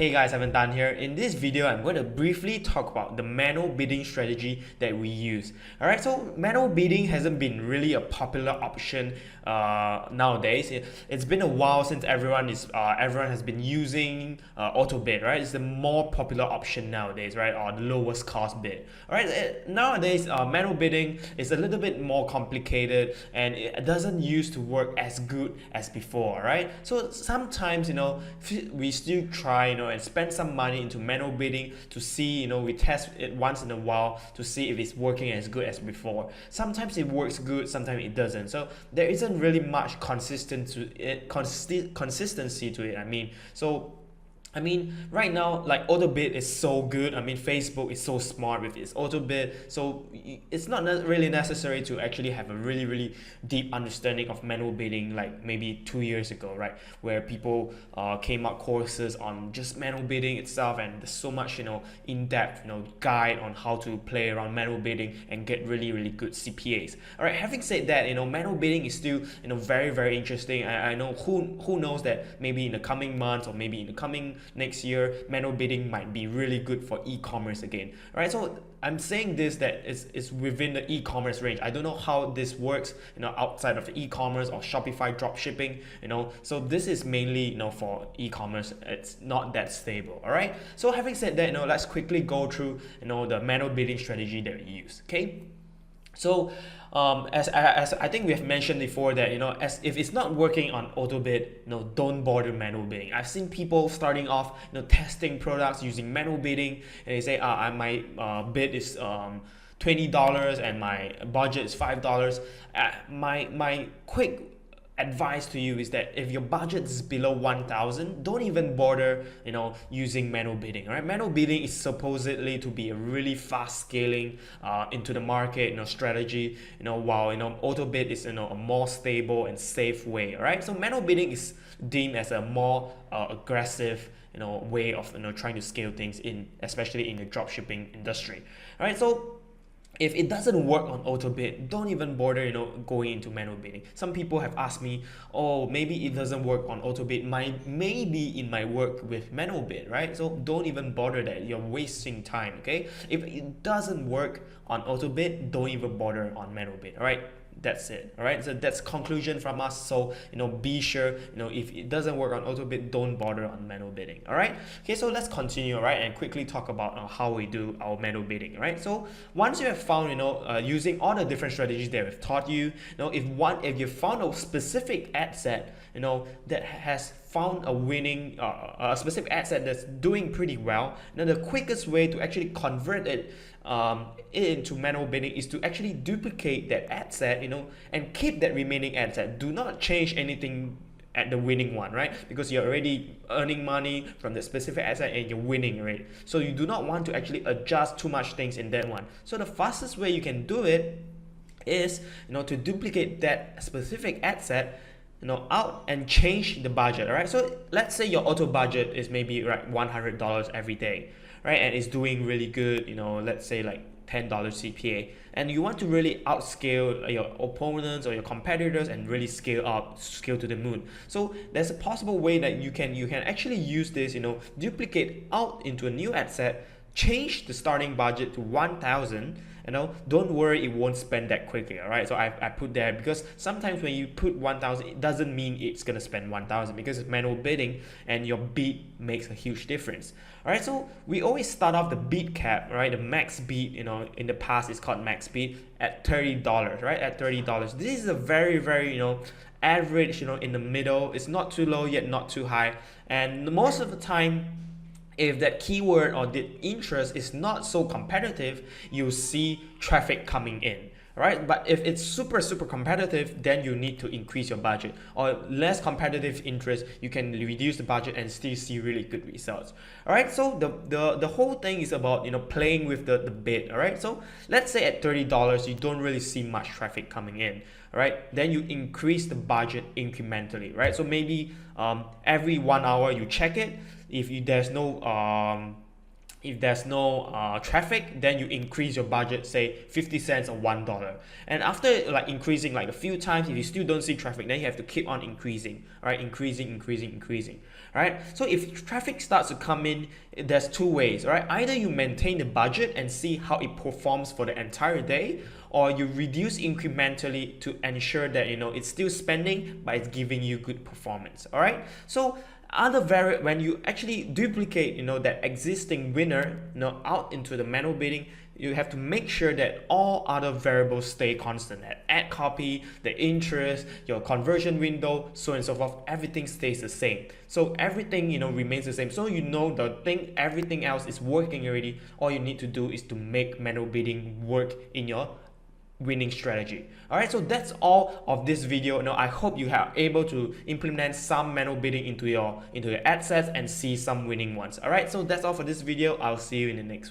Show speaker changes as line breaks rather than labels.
Hey guys, Evan Tan here. In this video, I'm going to briefly talk about the manual bidding strategy that we use. Alright, so manual bidding hasn't been really a popular option nowadays. It's been a while since everyone has been using auto bid, right? It's the more popular option nowadays, right? Or the lowest cost bid. Alright, nowadays manual bidding is a little bit more complicated and it doesn't used to work as good as before, right? So sometimes we still try and spend some money into manual bidding to see, we test it once in a while to see if it's working as good as before. Sometimes it works good, sometimes it doesn't. So there isn't really much consistency to it. Right now, like auto bid is so good. Facebook is so smart with its auto bid, so it's not really necessary to actually have a really deep understanding of manual bidding like maybe 2 years ago, right? Where people came up courses on just manual bidding itself, and there's so much in-depth guide on how to play around manual bidding and get really good CPAs. All right. Having said that, manual bidding is still very interesting. I know who knows that maybe in the coming months or maybe in the coming next year, manual bidding might be really good for e-commerce again. All right, so I'm saying this that it's within the e-commerce range. I don't know how this works, outside of the e-commerce or Shopify drop shipping, So this is mainly, for e-commerce. It's not that stable. All right. So having said that, let's quickly go through, the manual bidding strategy that we use. Okay. So as I think we have mentioned before that as if it's not working on auto bid, don't bother manual bidding. I've seen people starting off testing products using manual bidding, and they say my bid is $20 and my budget is $5. My quick advice to you is that if your budget is below 1,000, don't even bother using manual bidding. All right, manual bidding is supposedly to be a really fast scaling into the market strategy, while auto bid is a more stable and safe way. All right, so manual bidding is deemed as a more aggressive way of trying to scale things in, especially in the dropshipping industry. All right, so if it doesn't work on auto bid, don't even bother going into manual bidding. Some people have asked me, oh, maybe it doesn't work on auto bid, maybe it might work with manual bid, right? So don't even bother that. You're wasting time. Okay, if it doesn't work on auto bid, don't even bother on manual bid. All right, that's it. All right, so that's conclusion from us. So be sure if it doesn't work on auto bid, don't bother on manual bidding. All right, okay, so let's continue, all right, and quickly talk about how we do our manual bidding. All right, so once you have found using all the different strategies that we've taught you, if you found a specific ad set that has found a winning a specific ad set that's doing pretty well, the quickest way to actually convert it into manual bidding is to actually duplicate that ad set and keep that remaining ad set. Do not change anything at the winning one, right? Because you're already earning money from the specific asset and you're winning, right? So you do not want to actually adjust too much things in that one. So the fastest way you can do it is to duplicate that specific ad set out and change the budget. All right, so let's say your auto budget is maybe $100 every day, right? And it's doing really good, let's say like $10 CPA, and you want to really outscale your opponents or your competitors and really scale to the moon. So there's a possible way that you can actually use this, duplicate out into a new ad set, change the starting budget to 1,000. Don't worry, it won't spend that quickly. All right, so I put there because sometimes when you put 1,000, it doesn't mean it's gonna spend 1,000 because it's manual bidding and your bid makes a huge difference. All right, so we always start off the bid cap, right? The max bid, in the past it's called max bid at $30, right? At $30, this is a very average, in the middle. It's not too low yet not too high, and most of the time, if that keyword or the interest is not so competitive, you see traffic coming in, right? But if it's super competitive, then you need to increase your budget. Or less competitive interest, you can reduce the budget and still see really good results. All right, so the whole thing is about playing with the bid. All right, so let's say at $30 you don't really see much traffic coming in. All right, then you increase the budget incrementally, right? So maybe every 1 hour you check it. If there's no traffic, then you increase your budget, say 50 cents or $1. And after like increasing like a few times, if you still don't see traffic, then you have to keep on increasing, all right? Increasing. Right? So if traffic starts to come in, there's two ways, right? Either you maintain the budget and see how it performs for the entire day, or you reduce incrementally to ensure that it's still spending but it's giving you good performance. All right. So when you actually duplicate that existing winner out into the manual bidding, you have to make sure that all other variables stay constant. That ad copy, the interest, your conversion window, so on and so forth, everything stays the same. So everything remains the same. So everything else is working already. All you need to do is to make manual bidding work in your winning strategy. All right, so that's all of this video. I hope you are able to implement some manual bidding into your ad sets and see some winning ones. All right, so that's all for this video. I'll see you in the next one.